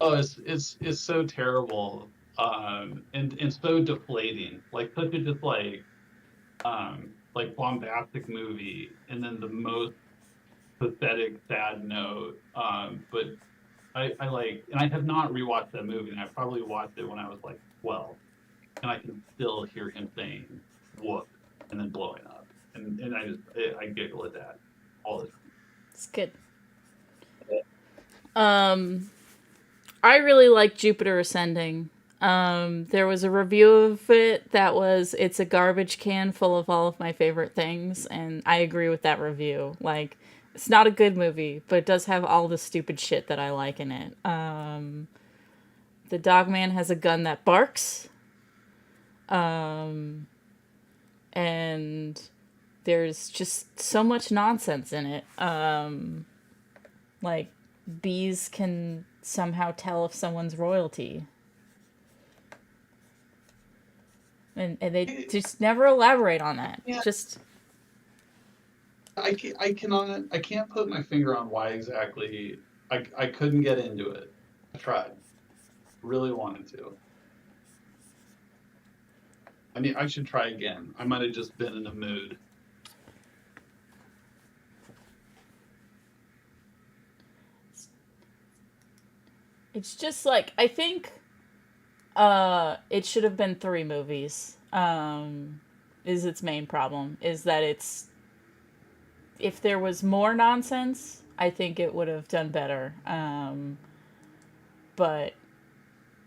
oh, it's so terrible, and so deflating, like such a just like bombastic movie, and then the most pathetic, sad note. But I like, and I have not rewatched that movie, and I probably watched it when I was like 12, and I can still hear him saying "whoop" and then blowing up, and I giggle at that all the time. It's good. I really like Jupiter Ascending. There was a review of it that was, it's a garbage can full of all of my favorite things, and I agree with that review. Like, it's not a good movie, but it does have all the stupid shit that I like in it. The Dogman has a gun that barks. And there's just so much nonsense in it. Like, bees can somehow tell if someone's royalty. And they just never elaborate on that. Yeah. Just I can't put my finger on why exactly. I couldn't get into it. I tried. Really wanted to. I mean, I should try again. I might have just been in the mood. it's just like, I think it should have been 3 movies. Is its main problem, is that it's, if there was more nonsense, I think it would have done better. But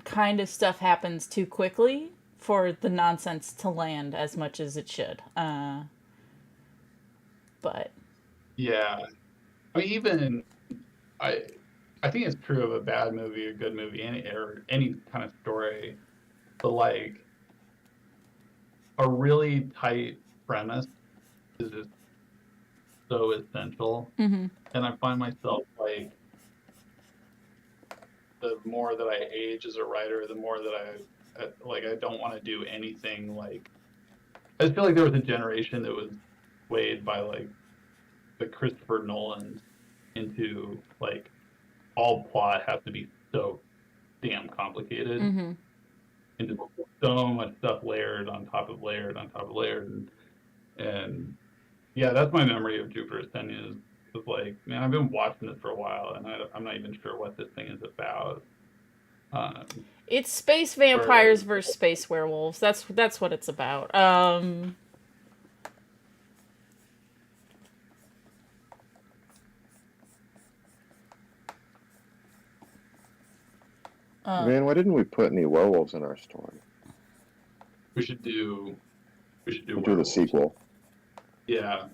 kind of stuff happens too quickly for the nonsense to land as much as it should. But Yeah, I mean, even I think it's true of a bad movie, a good movie, any kind of story, but like a really tight premise is just so essential. mm-hmm. And I find myself like, the more that I age as a writer, the more that I don't want to do anything like. I just feel like there was a generation that was swayed by like the Christopher Nolan into like all plot has to be so damn complicated, Mm-hmm. and just so much stuff layered on top of layered on top of layered, and yeah, that's my memory of Jupiter Ascending is like, man, I've been watching this for a while, and I'm not even sure what this thing is about. It's space vampires versus space werewolves. That's what it's about. Man, why didn't we put any werewolves in our story? We should do We'll do the sequel. Yeah.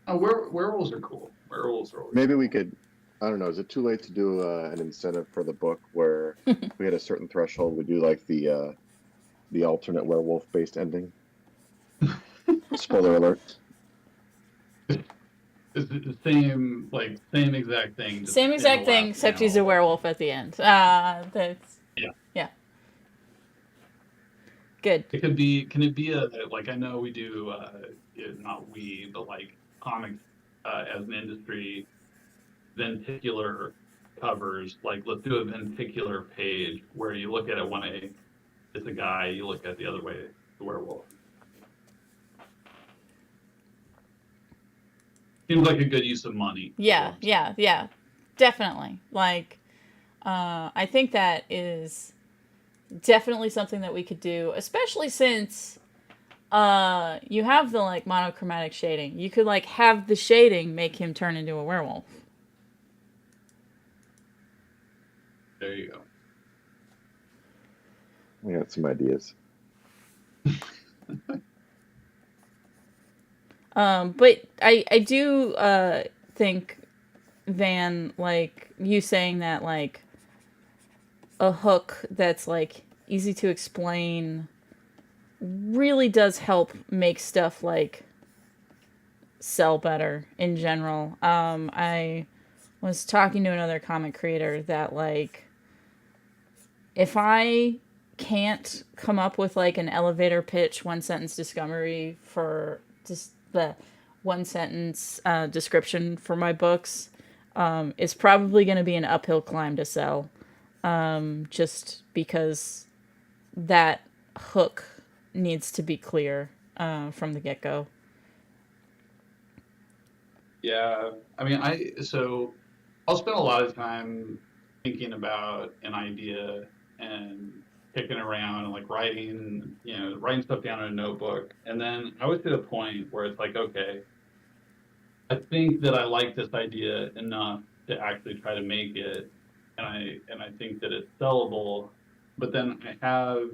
Oh, werewolves are cool. Werewolves are always Maybe we could, I don't know, is it too late to do an incentive for the book where we had a certain threshold, we do like the alternate werewolf based ending? Spoiler alert. It's the same exact thing. just Same in exact the thing, last except he's a panel. werewolf at the end. That's yeah. Good. It could be. Can it be a like? I know we do. Not we, but like comics as an industry, venticular covers. Like, let's do a venticular page where you look at it one way, it's a guy. You look at it the other way, the werewolf. Seems like a good use of money. Yeah, definitely. Like, I think that is definitely something that we could do, especially since you have the like monochromatic shading. You could like have the shading make him turn into a werewolf. There you go. We got some ideas. But I do think, Van, like you saying that like a hook that's like easy to explain really does help make stuff like sell better in general. I was talking to another comic creator that like if I can't come up with like an elevator pitch, one sentence discovery for just the one sentence description for my books, it's probably going to be an uphill climb to sell. Just because that hook needs to be clear from the get go. Yeah, I mean, I'll spend a lot of time thinking about an idea and kicking around and like writing stuff down in a notebook. And then I would hit a point where it's like, okay, I think that I like this idea enough to actually try to make it, and I think that it's sellable. But then I have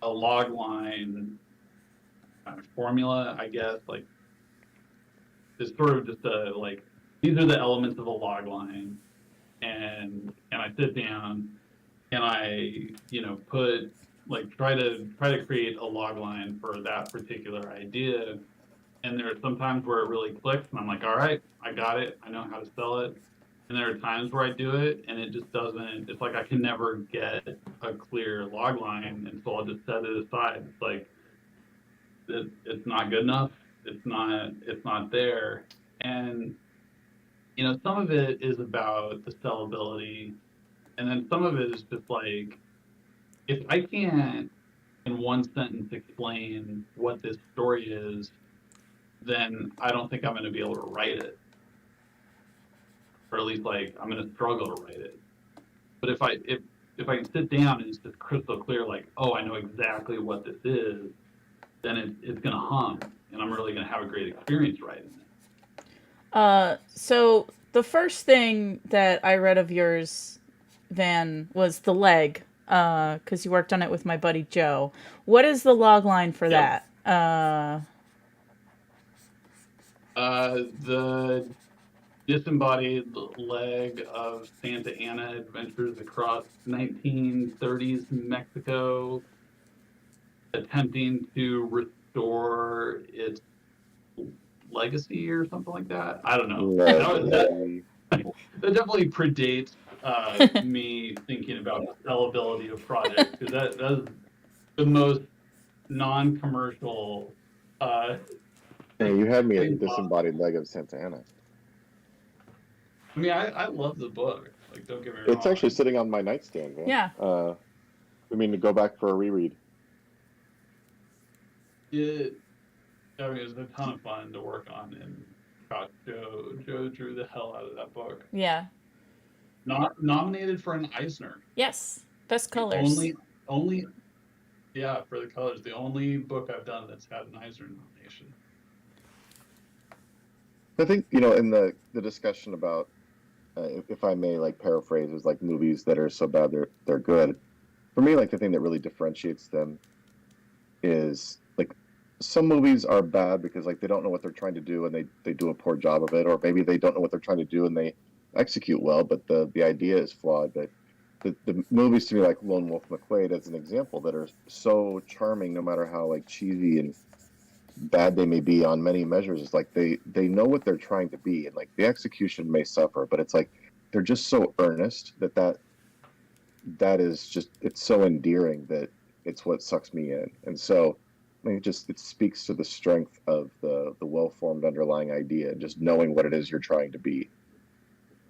a log line kind of formula, I guess, like it's sort of just a like these are the elements of a log line, and I sit down and I put like try to create a log line for that particular idea. And there are some times where it really clicks, and I'm like, all right, I got it, I know how to sell it. And there are times where I do it, and it just doesn't. It's like I can never get a clear log line, and so I'll just set it aside. It's like it's not good enough. It's not there. And some of it is about the sellability, and then some of it is just like if I can't in one sentence explain what this story is, then I don't think I'm going to be able to write it, or at least like I'm going to struggle to write it. But if I can sit down and it's just crystal clear, like, oh, I know exactly what this is, then it's going to hum, and I'm really going to have a great experience writing it. So the first thing that I read of yours, Van, was the leg, because you worked on it with my buddy Joe. What is the log line for Yep. that? The disembodied leg of Santa Ana adventures across 1930s Mexico, attempting to restore its legacy or something like that. I don't know. That definitely predates me thinking about the sellability of projects, because that is the most non-commercial. Hey, you had me at disembodied leg of Santa Ana. I mean, I love the book. Like, don't get me wrong. It's actually sitting on my nightstand, man. Yeah. We mean to go back for a reread. It was a ton of fun to work on, and gosh, Joe drew the hell out of that book. Yeah. Not nominated for an Eisner. Yes. Best colors. Only, yeah, for the colors. The only book I've done that's had an Eisner nomination. I think in the discussion about, if I may like paraphrase, is like movies that are so bad they're good. For me, like the thing that really differentiates them is like some movies are bad because like they don't know what they're trying to do and they do a poor job of it, or maybe they don't know what they're trying to do and they execute well, but the idea is flawed. But the movies to me, like Lone Wolf McQuade as an example, that are so charming no matter how like cheesy and bad they may be on many measures, is like they know what they're trying to be, and like the execution may suffer, but it's like they're just so earnest that is just, it's so endearing that it's what sucks me in. And so I mean, it speaks to the strength of the well-formed underlying idea, just knowing what it is you're trying to be.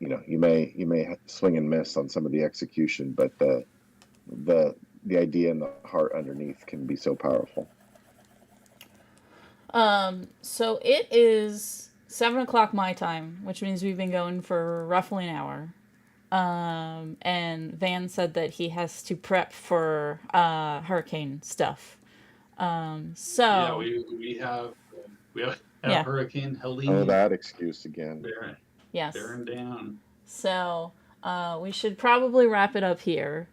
You may swing and miss on some of the execution, but the idea and the heart underneath can be so powerful. So it is 7:00 my time, which means we've been going for roughly an hour. And Van said that he has to prep for hurricane stuff. Yeah, we have Yeah. Hurricane Helene. Oh, that excuse again. Yes. Bearing down. So we should probably wrap it up here.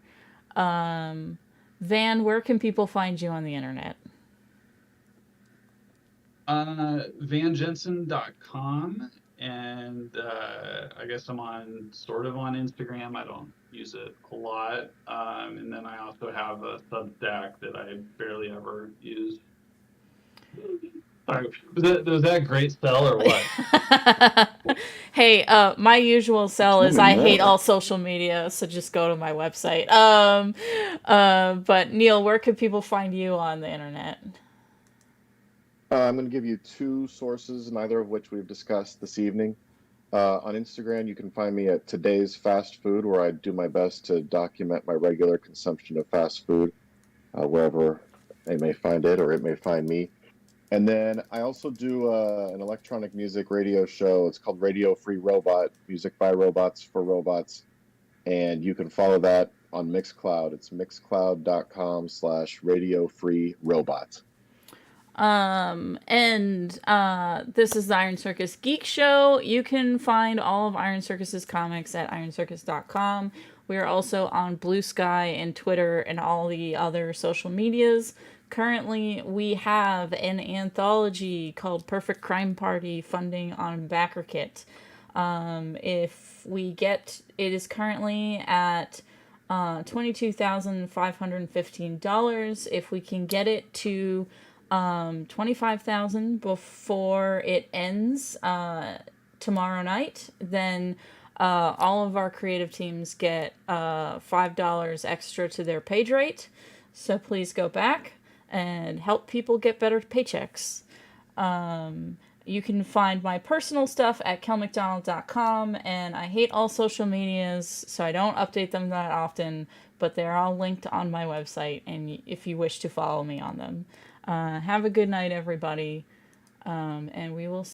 Van, where can people find you on the internet? vanjensen.com, and I guess I'm on Instagram. I don't use it a lot. And then I also have a Substack that I barely ever use. Sorry, was that a great sell or what? Hey, my usual sell Tell is me I hate more. all social media, so just go to my website. But Neal, where can people find you on the internet? I'm going to give you two sources, neither of which we've discussed this evening. On Instagram, you can find me at Today's Fast Food, where I do my best to document my regular consumption of fast food, wherever I may find it or it may find me. And then I also do an electronic music radio show. It's called Radio Free Robot, music by robots for robots. And you can follow that on Mixcloud. It's mixcloud.com/Radio Free Robot. This is the Iron Circus Geek Show. You can find all of Iron Circus's comics at ironcircus.com. We are also on Blue Sky and Twitter and all the other social medias. Currently, we have an anthology called Perfect Crime Party funding on BackerKit. If we get, it is currently at $22,515. If we can get it to 25,000 before it ends tomorrow night, then all of our creative teams get $5 extra to their page rate. So please go back and help people get better paychecks. You can find my personal stuff at kelmcdonald.com, and I hate all social medias, so I don't update them that often, but they're all linked on my website, and if you wish to follow me on them. Have a good night, everybody, and we will